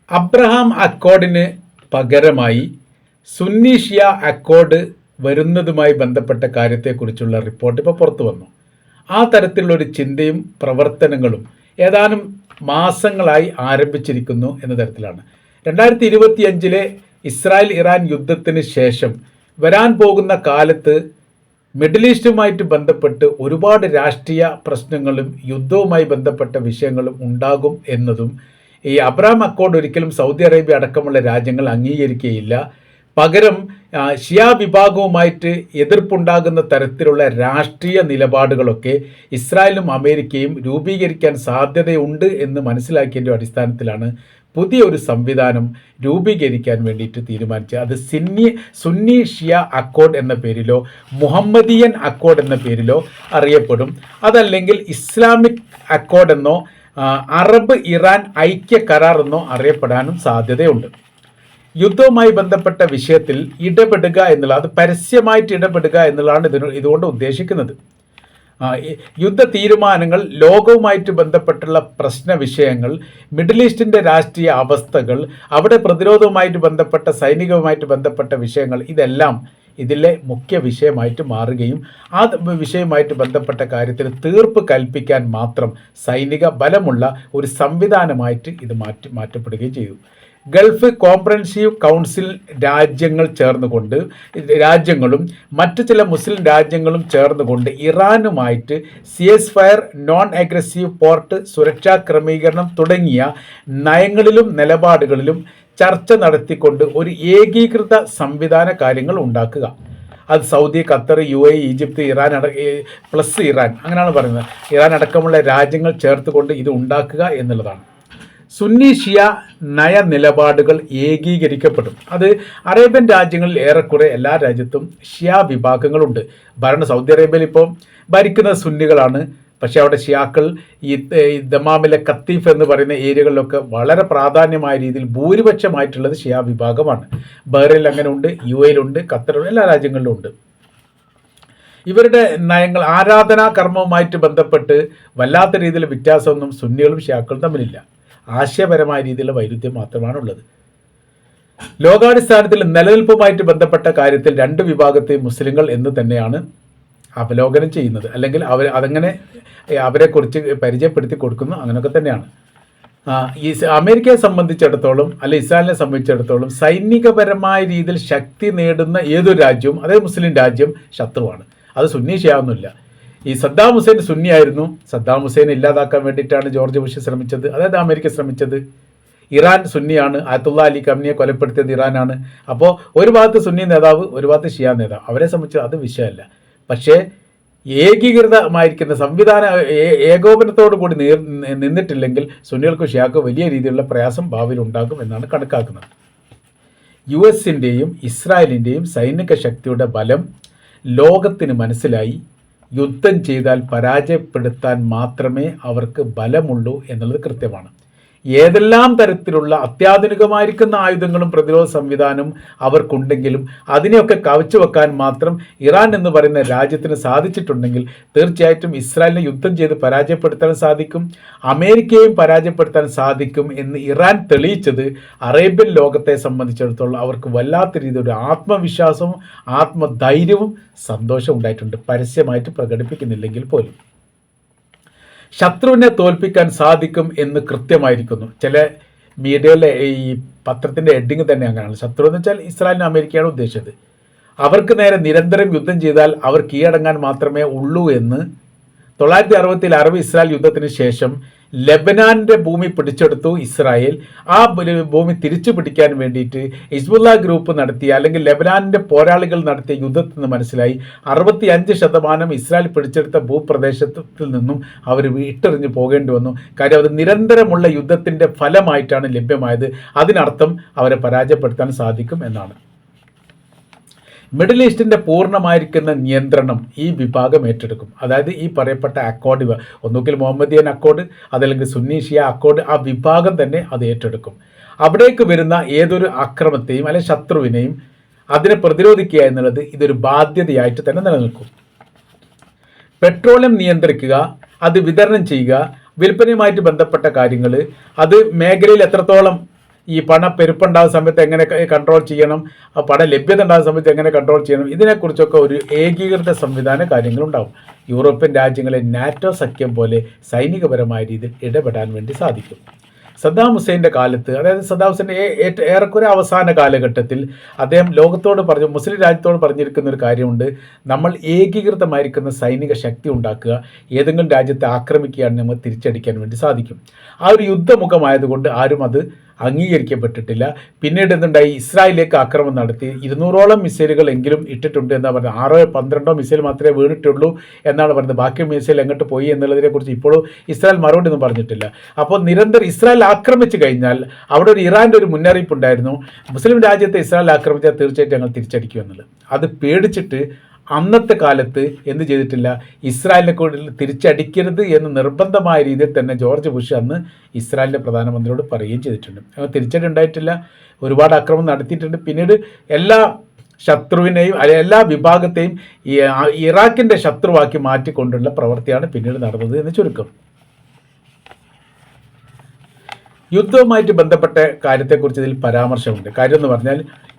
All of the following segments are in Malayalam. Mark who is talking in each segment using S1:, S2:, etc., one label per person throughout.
S1: അബ്രഹാം അക്കോർഡിന് പകരമായി സുന്നി ഷിയ അക്കോർഡ് വരുന്നതുമായി ബന്ധപ്പെട്ട കാര്യത്തെക്കുറിച്ചുള്ള റിപ്പോർട്ട് ഇപ്പോൾ പുറത്തു വന്നു. ആ തരത്തിലുള്ളൊരു ചിന്തയും പ്രവർത്തനങ്ങളും ഏതാനും മാസങ്ങളായി ആരംഭിച്ചിരിക്കുന്നു എന്ന തരത്തിലാണ്. 2025 ഇസ്രായേൽ ഇറാൻ യുദ്ധത്തിന് ശേഷം വരാൻ പോകുന്ന കാലത്ത് മിഡിൽ ഈസ്റ്റുമായിട്ട് ബന്ധപ്പെട്ട് ഒരുപാട് രാഷ്ട്രീയ പ്രശ്നങ്ങളും യുദ്ധവുമായി ബന്ധപ്പെട്ട വിഷയങ്ങളും ഉണ്ടാകും എന്നതും ഈ അബ്രഹാം അക്കോർഡ് ഒരിക്കലും സൗദി അറേബ്യ അടക്കമുള്ള രാജ്യങ്ങൾ അംഗീകരിക്കുകയില്ല. പകരം ഷിയ വിഭാഗവുമായിട്ട് എതിർപ്പുണ്ടാകുന്ന തരത്തിലുള്ള രാഷ്ട്രീയ നിലപാടുകളൊക്കെ ഇസ്രായേലും അമേരിക്കയും രൂപീകരിക്കാൻ സാധ്യതയുണ്ട് എന്ന് മനസ്സിലാക്കിയതിൻ്റെ അടിസ്ഥാനത്തിലാണ് പുതിയൊരു സംവിധാനം രൂപീകരിക്കാൻ വേണ്ടിയിട്ട് തീരുമാനിച്ചത്. അത് സുന്നി ഷിയ അക്കോർഡ് എന്ന പേരിലോ മുഹമ്മദിയൻ അക്കോർഡ് എന്ന പേരിലോ അറിയപ്പെടും. അതല്ലെങ്കിൽ ഇസ്ലാമിക് അക്കോർഡ് എന്നോ അറബ് ഇറാൻ ഐക്യ കരാർ എന്നോ അറിയപ്പെടാനും സാധ്യതയുണ്ട്. യുദ്ധവുമായി ബന്ധപ്പെട്ട വിഷയത്തിൽ ഇടപെടുക എന്നുള്ള, അത് പരസ്യമായിട്ട് ഇടപെടുക എന്നുള്ളതാണ് ഇതുകൊണ്ട് ഉദ്ദേശിക്കുന്നത്. യുദ്ധ തീരുമാനങ്ങൾ, ലോകവുമായിട്ട് ബന്ധപ്പെട്ടുള്ള പ്രശ്ന വിഷയങ്ങൾ, മിഡിൽ ഈസ്റ്റിൻ്റെ രാഷ്ട്രീയ അവസ്ഥകൾ, അവിടെ പ്രതിരോധവുമായിട്ട് ബന്ധപ്പെട്ട സൈനികവുമായിട്ട് ബന്ധപ്പെട്ട വിഷയങ്ങൾ, ഇതെല്ലാം ഇതിലെ മുഖ്യ വിഷയമായിട്ട് മാറുകയും ആ വിഷയവുമായിട്ട് ബന്ധപ്പെട്ട കാര്യത്തിൽ തീർപ്പ് കൽപ്പിക്കാൻ മാത്രം സൈനിക ബലമുള്ള ഒരു സംവിധാനമായിട്ട് ഇത് മാറ്റപ്പെടുകയും ചെയ്തു. ഗൾഫ് കോംപ്രഹെൻസീവ് കൗൺസിൽ രാജ്യങ്ങളും മറ്റു ചില മുസ്ലിം രാജ്യങ്ങളും ചേർന്നുകൊണ്ട് ഇറാനുമായിട്ട് സിയസ് ഫയർ, നോൺ അഗ്രസീവ് പോർട്ട്, സുരക്ഷാ ക്രമീകരണം തുടങ്ങിയ നയങ്ങളിലും നിലപാടുകളിലും ചർച്ച നടത്തിക്കൊണ്ട് ഒരു ഏകീകൃത സംവിധാന കാര്യങ്ങൾ ഉണ്ടാക്കുക. അത് Saudi, Qatar, UAE, Egypt, Iran plus Iran, അങ്ങനെയാണ് പറയുന്നത്. ഇറാൻ അടക്കമുള്ള രാജ്യങ്ങൾ ചേർത്തുകൊണ്ട് ഇത് ഉണ്ടാക്കുക എന്നുള്ളതാണ്. സുന്നി ഷിയ നയ നിലപാടുകൾ ഏകീകരിക്കപ്പെടും. അത് അറേബ്യൻ രാജ്യങ്ങളിൽ ഏറെക്കുറെ എല്ലാ രാജ്യത്തും ഷിയ വിഭാഗങ്ങളുണ്ട്. സൗദി അറേബ്യയിൽ ഇപ്പോൾ ഭരിക്കുന്നത് സുന്നികളാണ്. പക്ഷേ അവിടെ ഷിയാക്കൾ ഈ ദമാമിലെ കത്തീഫ് എന്ന് പറയുന്ന ഏരിയകളിലൊക്കെ വളരെ പ്രാധാന്യമായ രീതിയിൽ ഭൂരിപക്ഷമായിട്ടുള്ളത് ഷിയ വിഭാഗമാണ്. ബഹ്റൈനിൽ അങ്ങനെ ഉണ്ട്, UAE-യിലുണ്ട്, ഖത്തറിലുണ്ട്, എല്ലാ രാജ്യങ്ങളിലും ഉണ്ട്. ഇവരുടെ നയങ്ങൾ, ആരാധനാ കർമ്മവുമായിട്ട് ബന്ധപ്പെട്ട് വല്ലാത്ത രീതിയിൽ വ്യത്യാസമൊന്നും സുന്നികളും ഷിയാക്കളും തമ്മിലില്ല. ആശയപരമായ രീതിയിലുള്ള വൈരുദ്ധ്യം മാത്രമാണുള്ളത്. ലോകാടിസ്ഥാനത്തിൽ നിലനിൽപ്പുമായിട്ട് ബന്ധപ്പെട്ട കാര്യത്തിൽ രണ്ട് വിഭാഗത്തെയും മുസ്ലിങ്ങൾ എന്ന് തന്നെയാണ് അവലോകനം ചെയ്യുന്നത്. അല്ലെങ്കിൽ അതങ്ങനെ അവരെക്കുറിച്ച് പരിചയപ്പെടുത്തി കൊടുക്കുന്നു. അങ്ങനെയൊക്കെ തന്നെയാണ്. ഈ അമേരിക്കയെ സംബന്ധിച്ചിടത്തോളം അല്ലെ ഇസ്രായേലിനെ സംബന്ധിച്ചിടത്തോളം സൈനികപരമായ രീതിയിൽ ശക്തി നേടുന്ന ഏതൊരു രാജ്യവും, അതായത് മുസ്ലിം രാജ്യം, ശത്രുവാണ്. അത് സുന്നി ഷിയാവൊന്നുമില്ല. ഈ സദ്ദാം ഹുസൈൻ സുന്നിയായിരുന്നു. സദ്ദാം ഹുസൈൻ ഇല്ലാതാക്കാൻ വേണ്ടിയിട്ടാണ് ജോർജ് ബുഷ് ശ്രമിച്ചത്, അതായത് അമേരിക്ക ശ്രമിച്ചത്. ഇറാൻ സുന്നിയാണ്. അയത്തുള്ള അലി ഖമനിയെ കൊലപ്പെടുത്തിയത് ഇറാനാണ്. അപ്പോൾ ഒരു ഭാഗത്ത് സുന്നി നേതാവ്, ഒരു ഭാഗത്ത് ഷിയ നേതാവ്. അവരെ സംബന്ധിച്ച് അത് വിഷയമല്ല. പക്ഷേ ഏകീകൃതമായിരിക്കുന്ന ഏകോപനത്തോടു കൂടി നിന്നിട്ടില്ലെങ്കിൽ സുന്നികൾക്കും ഷിയാക്കും വലിയ രീതിയിലുള്ള പ്രയാസം ഭാവിയിൽ ഉണ്ടാകും എന്നാണ് കണക്കാക്കുന്നത്. US-ൻ്റെയും ഇസ്രായേലിൻ്റെയും സൈനിക ശക്തിയുടെ ബലം ലോകത്തിന് മനസ്സിലായി. യുദ്ധം ചെയ്താൽ പരാജയപ്പെടുത്താൻ മാത്രമേ അവർക്ക് ബലമുള്ളൂ എന്നുള്ളത് കൃത്യമാണ്. ഏതെല്ലാം തരത്തിലുള്ള അത്യാധുനികമായിരിക്കുന്ന ആയുധങ്ങളും പ്രതിരോധ സംവിധാനവും അവർക്കുണ്ടെങ്കിലും അതിനെയൊക്കെ കവച്ചു വെക്കാൻ മാത്രം ഇറാൻ എന്ന് പറയുന്ന രാജ്യത്തിന് സാധിച്ചിട്ടുണ്ടെങ്കിൽ തീർച്ചയായിട്ടും ഇസ്രായേലിനെ യുദ്ധം ചെയ്ത് പരാജയപ്പെടുത്താൻ സാധിക്കും, അമേരിക്കയും പരാജയപ്പെടുത്താൻ സാധിക്കും എന്ന് ഇറാൻ തെളിയിച്ചത് അറേബ്യൻ ലോകത്തെ സംബന്ധിച്ചിടത്തോളം അവർക്ക് വല്ലാത്ത രീതിയിൽ ഒരു ആത്മവിശ്വാസവും ആത്മധൈര്യവും സന്തോഷവും ഉണ്ടായിട്ടുണ്ട്, പരസ്യമായിട്ട് പ്രകടിപ്പിക്കുന്നില്ലെങ്കിൽ പോലും. ശത്രുവിനെ തോൽപ്പിക്കാൻ സാധിക്കും എന്ന് കൃത്യമായിരിക്കുന്നു. ചില മീഡിയയിലെ ഈ പത്രത്തിൻ്റെ ഹെഡിങ് തന്നെ അങ്ങനെയാണ്. ശത്രു എന്ന് വെച്ചാൽ ഇസ്രായേലിനും അമേരിക്കയാണ് ഉദ്ദേശിച്ചത്. അവർക്ക് നേരെ നിരന്തരം യുദ്ധം ചെയ്താൽ അവർ കീഴടങ്ങാൻ മാത്രമേ ഉള്ളൂ എന്ന് 1960-ൽ അറബ് ഇസ്രായേൽ യുദ്ധത്തിന് ശേഷം ലെബനാൻ്റെ ഭൂമി പിടിച്ചെടുത്തു ഇസ്രായേൽ. ആ ഭൂമി തിരിച്ചു പിടിക്കാൻ വേണ്ടിയിട്ട് ഹിസ്ബുള്ള ഗ്രൂപ്പ് നടത്തിയ, അല്ലെങ്കിൽ ലെബനാനിൻ്റെ പോരാളികൾ നടത്തിയ യുദ്ധത്തിൽ നിന്ന് മനസ്സിലായി 65% ഇസ്രായേൽ പിടിച്ചെടുത്ത ഭൂപ്രദേശത്തിൽ നിന്നും അവർ വിട്ടെറിഞ്ഞ് പോകേണ്ടി വന്നു. കാര്യം അത് നിരന്തരമുള്ള യുദ്ധത്തിൻ്റെ ഫലമായിട്ടാണ് ലഭ്യമായത്. അതിനർത്ഥം അവരെ പരാജയപ്പെടുത്താൻ സാധിക്കും എന്നാണ്. മിഡിൽ ഈസ്റ്റിൻ്റെ പൂർണ്ണമായിരിക്കുന്ന നിയന്ത്രണം ഈ വിഭാഗം ഏറ്റെടുക്കും. അതായത് ഈ പറയപ്പെട്ട അക്കോർഡ്, ഒന്നുകിൽ മുഹമ്മദിയൻ അക്കോർഡ്, അതല്ലെങ്കിൽ സുന്നി ഷിയ അക്കോർഡ്, ആ വിഭാഗം തന്നെ അത് ഏറ്റെടുക്കും. അവിടേക്ക് വരുന്ന ഏതൊരു ആക്രമത്തെയും അല്ലെങ്കിൽ ശത്രുവിനെയും അതിനെ പ്രതിരോധിക്കുക എന്നുള്ളത് ഇതൊരു ബാധ്യതയായിട്ട് തന്നെ നിലനിൽക്കും. പെട്രോളിയം നിയന്ത്രിക്കുക, അത് വിതരണം ചെയ്യുക, വിൽപ്പനയുമായിട്ട് ബന്ധപ്പെട്ട കാര്യങ്ങൾ, അത് മേഖലയിൽ എത്രത്തോളം ഈ പണപ്പെരുപ്പുണ്ടാകുന്ന സമയത്ത് എങ്ങനെ കൺട്രോൾ ചെയ്യണം, ആ പണ ലഭ്യത ഉണ്ടാകുന്ന സമയത്ത് എങ്ങനെ കൺട്രോൾ ചെയ്യണം, ഇതിനെക്കുറിച്ചൊക്കെ ഒരു ഏകീകൃത സംവിധാന കാര്യങ്ങളുണ്ടാവും. യൂറോപ്യൻ രാജ്യങ്ങളെ നാറ്റോ സഖ്യം പോലെ സൈനികപരമായ രീതിയിൽ ഇടപെടാൻ വേണ്ടി സാധിക്കും. സദ്ദാം ഹുസൈൻ്റെ കാലത്ത്, അതായത് സദ്ദാം ഹുസൈൻ്റെ ഏറെക്കുറെ അവസാന കാലഘട്ടത്തിൽ അദ്ദേഹം ലോകത്തോട് പറഞ്ഞു, മുസ്ലിം രാജ്യത്തോട് പറഞ്ഞിരിക്കുന്ന ഒരു കാര്യമുണ്ട്, നമ്മൾ ഏകീകൃതമായിരിക്കുന്ന സൈനിക ശക്തി ഉണ്ടാക്കുക, ഏതെങ്കിലും രാജ്യത്തെ ആക്രമിക്കുകയാണെങ്കിൽ നമ്മൾ തിരിച്ചടിക്കാൻ വേണ്ടി സാധിക്കും. ആ ഒരു യുദ്ധമുഖമായതുകൊണ്ട് ആരും അത് അംഗീകരിക്കപ്പെട്ടിട്ടില്ല. പിന്നീട് എന്തുണ്ടായി, ഇസ്രായേലിലേക്ക് ആക്രമണം നടത്തി 200ഓളം മിസൈലുകൾ എങ്കിലും ഇട്ടിട്ടുണ്ട് എന്നാണ് പറഞ്ഞത്. 6-12 മിസൈൽ മാത്രമേ വീണിട്ടുള്ളൂ എന്നാണ് പറയുന്നത്. ബാക്കി മിസൈൽ എങ്ങോട്ട് പോയി എന്നുള്ളതിനെക്കുറിച്ച് ഇപ്പോഴും ഇസ്രായേൽ മറുപടി ഒന്നും പറഞ്ഞിട്ടില്ല. അപ്പോൾ നിരന്തരം ഇസ്രായേൽ ആക്രമിച്ചു കഴിഞ്ഞാൽ അവിടെ ഒരു ഇറാൻ്റെ ഒരു മുന്നറിയിപ്പ് ഉണ്ടായിരുന്നു, മുസ്ലിം രാജ്യത്തെ ഇസ്രായേൽ ആക്രമിച്ചാൽ തീർച്ചയായിട്ടും ഞങ്ങൾ തിരിച്ചടിക്കുമെന്നുള്ളത്. അത് പേടിച്ചിട്ട് അന്നത്തെ കാലത്ത് എന്ത് ചെയ്തിട്ടില്ല, ഇസ്രായേലിനെ കൂടുതൽ തിരിച്ചടിക്കരുത് എന്ന് നിർബന്ധമായ രീതിയിൽ തന്നെ ജോർജ് ബുഷ് അന്ന് ഇസ്രായേലിൻ്റെ പ്രധാനമന്ത്രിയോട് പറയുകയും ചെയ്തിട്ടുണ്ട്. തിരിച്ചടി ഉണ്ടായിട്ടില്ല, ഒരുപാട് ആക്രമണം നടത്തിയിട്ടുണ്ട്. പിന്നീട് എല്ലാ ശത്രുവിനെയും എല്ലാ വിഭാഗത്തെയും ഇറാഖിൻ്റെ ശത്രുവാക്കി മാറ്റിക്കൊണ്ടുള്ള പ്രവൃത്തിയാണ് പിന്നീട് നടന്നത് എന്ന് ചുരുക്കം. യുദ്ധവുമായിട്ട് ബന്ധപ്പെട്ട കാര്യത്തെക്കുറിച്ച് ഇതിൽ പരാമർശമുണ്ട്. കാര്യം എന്ന് പറഞ്ഞാൽ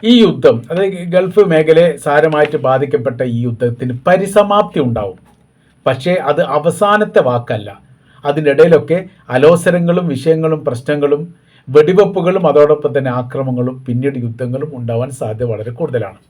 S1: ഈ യുദ്ധം, അതായത് ഗൾഫ് മേഖലയെ സാരമായിട്ട് ബാധിക്കപ്പെട്ട ഈ യുദ്ധത്തിന് പരിസമാപ്തി ഉണ്ടാവും. പക്ഷേ അത് അവസാനത്തെ വാക്കല്ല. അതിനിടയിലൊക്കെ അലോസരങ്ങളും വിഷയങ്ങളും പ്രശ്നങ്ങളും വെടിവെപ്പുകളും അതോടൊപ്പം തന്നെ ആക്രമണങ്ങളും പിന്നീട് യുദ്ധങ്ങളും ഉണ്ടാവാൻ സാധ്യത വളരെ കൂടുതലാണ്.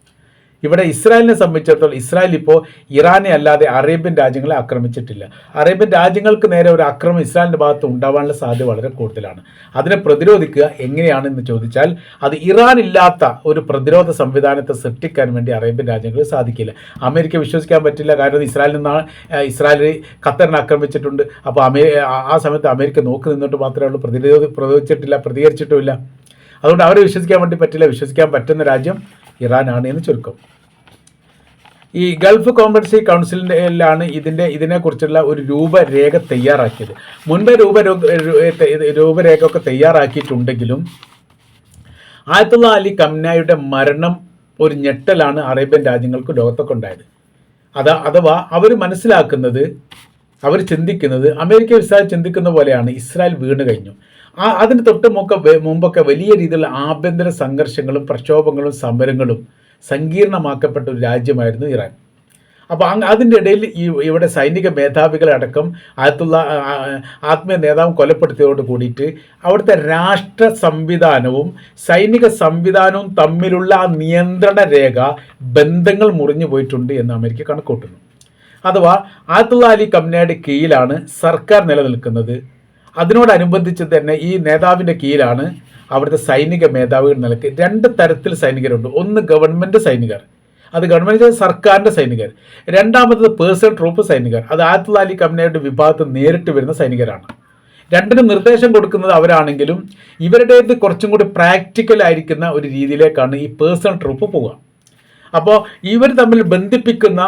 S1: ഇവിടെ ഇസ്രായേലിനെ സംബന്ധിച്ചിടത്തോളം ഇസ്രായേൽ ഇപ്പോൾ ഇറാനെ അല്ലാതെ അറേബ്യൻ രാജ്യങ്ങളെ ആക്രമിച്ചിട്ടില്ല. അറേബ്യൻ രാജ്യങ്ങൾക്ക് നേരെ ഒരു ആക്രമണം ഇസ്രായേലിൻ്റെ ഭാഗത്ത് ഉണ്ടാവാനുള്ള സാധ്യത വളരെ കൂടുതലാണ്. അതിനെ പ്രതിരോധിക്കുക എങ്ങനെയാണെന്ന് ചോദിച്ചാൽ അത് ഇറാൻ ഇല്ലാത്ത ഒരു പ്രതിരോധ സംവിധാനത്തെ സൃഷ്ടിക്കാൻ വേണ്ടി അറേബ്യൻ രാജ്യങ്ങൾക്ക് സാധിക്കില്ല. അമേരിക്ക വിശ്വസിക്കാൻ പറ്റില്ല. കാരണം ഇസ്രായേൽ ഖത്തറിനെ ആക്രമിച്ചിട്ടുണ്ട്. അപ്പോൾ ആ സമയത്ത് അമേരിക്ക നോക്കി നിന്നിട്ട് മാത്രമേ ഉള്ളൂ, പ്രതികരിച്ചിട്ടുമില്ല. അതുകൊണ്ട് അവരെ വിശ്വസിക്കാൻ വേണ്ടി പറ്റില്ല. വിശ്വസിക്കാൻ പറ്റുന്ന രാജ്യം ഇറാനാണ് എന്ന് ചുരുക്കം. ഈ ഗൾഫ് കോമ്പൻസി കൗൺസിലിലാണ് ഇതിനെക്കുറിച്ചുള്ള ഒരു രൂപരേഖ തയ്യാറാക്കിയത്. മുൻപ് രൂപരേഖ ഒക്കെ തയ്യാറാക്കിയിട്ടുണ്ടെങ്കിലും ആയത്തുള്ള അലി ഖംനായുടെ മരണം ഒരു ഞെട്ടലാണ് അറേബ്യൻ രാജ്യങ്ങൾക്ക് ലോകത്തൊക്കെ ഉണ്ടായത്. അഥവാ അവർ മനസ്സിലാക്കുന്നത്, അവർ ചിന്തിക്കുന്നത് അമേരിക്ക ഇസ്രായേൽ ചിന്തിക്കുന്ന പോലെയാണ്, ഇസ്രായേൽ വീണ് കഴിഞ്ഞു. അതിന് മുമ്പൊക്കെ വലിയ രീതിയിലുള്ള ആഭ്യന്തര സംഘർഷങ്ങളും പ്രക്ഷോഭങ്ങളും സമരങ്ങളും സങ്കീർണമാക്കപ്പെട്ട ഒരു രാജ്യമായിരുന്നു ഇറാൻ. അപ്പോൾ അതിൻ്റെ ഇടയിൽ ഇവിടെ സൈനിക മേധാവികളടക്കം ആത്മീയ നേതാവും കൊലപ്പെടുത്തിയതോട് കൂടിയിട്ട് അവിടുത്തെ രാഷ്ട്ര സംവിധാനവും സൈനിക സംവിധാനവും തമ്മിലുള്ള ആ നിയന്ത്രണ രേഖ ബന്ധങ്ങൾ മുറിഞ്ഞു പോയിട്ടുണ്ട് എന്ന് അമേരിക്ക കണക്കൂട്ടുന്നു. അഥവാ ആയത്തുള്ള അലി ഖംനായുടെ കീഴിലാണ് സർക്കാർ നിലനിൽക്കുന്നത്. അതിനോടനുബന്ധിച്ച് തന്നെ ഈ നേതാവിൻ്റെ കീഴിലാണ് അവിടുത്തെ സൈനിക മേധാവികൾ നിലയ്ക്ക് 2 തരത്തിൽ സൈനികരുണ്ട്. ഒന്ന് ഗവൺമെൻറ് സൈനികർ, അത് ഗവൺമെൻറ് സർക്കാരിൻ്റെ സൈനികർ. രണ്ടാമത്തത് പേഴ്സണൽ ട്രൂപ്പ് സൈനികർ, അത് ആയത്തുള്ള അലി ഖംനായുടെ വിഭാഗത്ത് നേരിട്ട് വരുന്ന സൈനികരാണ്. രണ്ടിനും നിർദ്ദേശം കൊടുക്കുന്നത് അവരാണെങ്കിലും ഇവരുടേത് കുറച്ചും കൂടി പ്രാക്ടിക്കൽ ആയിരിക്കുന്ന ഒരു രീതിയിലേക്കാണ് ഈ പേഴ്സണൽ ട്രൂപ്പ് പോവുക. അപ്പോൾ ഇവർ തമ്മിൽ ബന്ധിപ്പിക്കുന്ന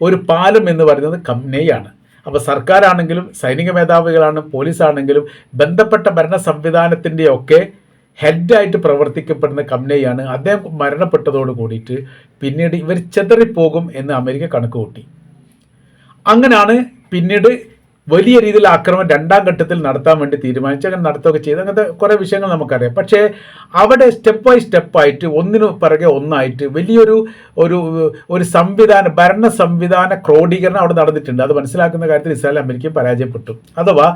S1: ഒരു പാലം എന്ന് പറയുന്നത് ഖംനയാണ്. അപ്പോൾ സർക്കാരാണെങ്കിലും സൈനിക മേധാവികളാണ്, പോലീസാണെങ്കിലും ബന്ധപ്പെട്ട ഭരണ സംവിധാനത്തിൻ്റെയൊക്കെ ഹെഡായിട്ട് പ്രവർത്തിക്കപ്പെടുന്ന ഖംനയാണ്. അദ്ദേഹം മരണപ്പെട്ടതോട് കൂടിയിട്ട് പിന്നീട് ഇവർ ചെതറിപ്പോകും എന്ന് അമേരിക്ക കണക്ക് കൂട്ടി. അങ്ങനെയാണ് പിന്നീട് വലിയ രീതിയിൽ ആക്രമണം 2ാം ഘട്ടത്തിൽ നടത്താൻ വേണ്ടി തീരുമാനിച്ചു. അങ്ങനെ നടത്തുകയൊക്കെ ചെയ്ത് അങ്ങനത്തെ കുറേ വിഷയങ്ങൾ നമുക്കറിയാം. പക്ഷേ അവിടെ സ്റ്റെപ്പ് ബൈ സ്റ്റെപ്പായിട്ട് ഒന്നിനു പിറകെ ഒന്നായിട്ട് വലിയൊരു ഒരു ഭരണ സംവിധാന ക്രോഡീകരണം അവിടെ നടന്നിട്ടുണ്ട്. അത് മനസ്സിലാക്കുന്ന കാര്യത്തിൽ ഇസ്രായേൽ അമേരിക്കയും പരാജയപ്പെട്ടു. അഥവാ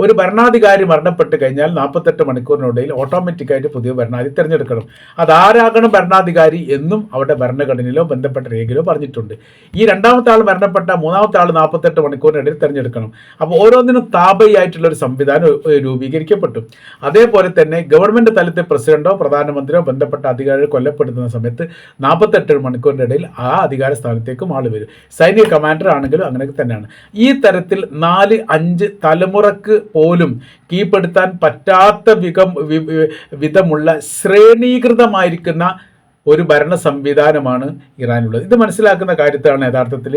S1: ഒരു ഭരണാധികാരി മരണപ്പെട്ട് കഴിഞ്ഞാൽ 48 മണിക്കൂറിനിടയിൽ ഓട്ടോമാറ്റിക്കായിട്ട് പുതിയ ഭരണാധികാരി തിരഞ്ഞെടുക്കണം. അതാരാകണം ഭരണാധികാരി എന്നും അവിടെ ഭരണഘടനയിലോ ബന്ധപ്പെട്ട രേഖയിലോ പറഞ്ഞിട്ടുണ്ട്. ഈ 2ാമത്തെ ആൾ മരണപ്പെട്ട 3ാമത്തെ ആൾ 48 മണിക്കൂറിനിടയിൽ തിരഞ്ഞെടുക്കണം. അപ്പോൾ ഓരോന്നിനും താപയായിട്ടുള്ള ഒരു സംവിധാനം രൂപീകരിക്കപ്പെട്ടു. അതേപോലെ തന്നെ ഗവൺമെൻറ് തലത്തിൽ പ്രസിഡന്റോ പ്രധാനമന്ത്രിയോ ബന്ധപ്പെട്ട അധികാരികൾ കൊല്ലപ്പെടുന്ന സമയത്ത് 48 മണിക്കൂറിൻ്റെ ഇടയിൽ ആ അധികാര സ്ഥാനത്തേക്കും ആൾ വരും. സൈനിക കമാൻഡർ ആണെങ്കിലും അങ്ങനെയൊക്കെ തന്നെയാണ്. ഈ തരത്തിൽ 4-5 തലമുറക്ക് പോലും കീഴ്പ്പെടുത്താൻ പറ്റാത്ത വിധമുള്ള ശ്രേണീകൃതമായിരിക്കുന്ന ഒരു ഭരണ സംവിധാനമാണ് ഇറാനുള്ളത്. ഇത് മനസ്സിലാക്കുന്ന കാര്യത്തിലാണ് യഥാർത്ഥത്തിൽ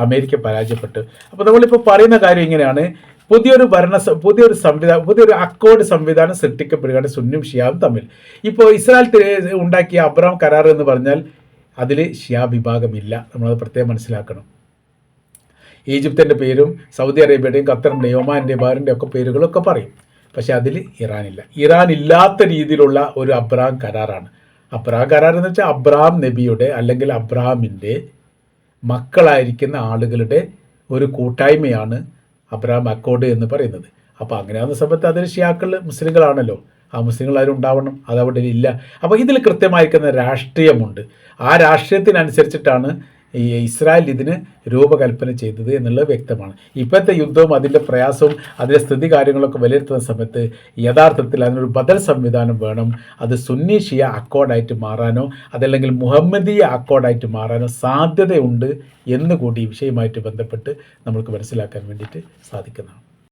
S1: അമേരിക്ക പരാജയപ്പെട്ടത്. അപ്പോൾ നമ്മളിപ്പോൾ പറയുന്ന കാര്യം ഇങ്ങനെയാണ്, പുതിയൊരു അക്കോർഡ് സംവിധാനം സൃഷ്ടിക്കപ്പെടുകയാണ് സുന്നിയും ഷിയാവും തമ്മിൽ. ഇപ്പോൾ ഇസ്രായേൽ ഉണ്ടാക്കിയ അബ്രഹാം കരാർ എന്ന് പറഞ്ഞാൽ അതിൽ ഷിയാ വിഭാഗമില്ല. നമ്മളത് പ്രത്യേകം മനസ്സിലാക്കണം. ഈജിപ്തിൻ്റെ പേരും സൗദി അറേബ്യയുടെയും ഖത്തറിൻ്റെയും ഒമാൻ്റെയും ബഹ്റിൻ്റെയും ഒക്കെ പേരുകളൊക്കെ പറയും. പക്ഷേ അതിൽ ഇറാനില്ല. ഇറാൻ ഇല്ലാത്ത രീതിയിലുള്ള ഒരു അബ്രഹാം കരാറാണ്. അബ്രഹാം കരാർ എന്ന് വെച്ചാൽ അബ്രഹാം നബിയുടെ അല്ലെങ്കിൽ അബ്രഹാമിൻ്റെ മക്കളായിരിക്കുന്ന ആളുകളുടെ ഒരു കൂട്ടായ്മയാണ് അബ്രഹാം അക്കോർഡ് എന്ന് പറയുന്നത്. അപ്പോൾ അങ്ങനെയാകുന്ന സമയത്ത് അതിൽ ഷിയാക്കൾ മുസ്ലിങ്ങളാണല്ലോ, ആ മുസ്ലിങ്ങളാരും ഉണ്ടാവണം, അതവിടെ ഇല്ല. അപ്പോൾ ഇതിൽ കൃത്യമായിരിക്കുന്ന രാഷ്ട്രീയമുണ്ട്. ആ രാഷ്ട്രീയത്തിനനുസരിച്ചിട്ടാണ് ഈ ഇസ്രായേൽ ഇതിന് രൂപകൽപ്പന ചെയ്തത് എന്നുള്ളത് വ്യക്തമാണ്. ഇപ്പോഴത്തെ യുദ്ധവും അതിൻ്റെ പ്രയാസവും അതിൻ്റെ സ്ഥിതി കാര്യങ്ങളൊക്കെ വിലയിരുത്തുന്ന സമയത്ത് യഥാർത്ഥത്തിൽ അതിനൊരു ബദൽ സംവിധാനം വേണം. അത് സുന്നി ഷിയ അക്കോർഡായിട്ട് മാറാനോ അതല്ലെങ്കിൽ മുഹമ്മദീയ അക്കോർഡായിട്ട് മാറാനോ സാധ്യതയുണ്ട് എന്നുകൂടി ഈ വിഷയമായിട്ട് ബന്ധപ്പെട്ട് നമ്മൾക്ക് മനസ്സിലാക്കാൻ വേണ്ടിയിട്ട് സാധിക്കുന്നതാണ്.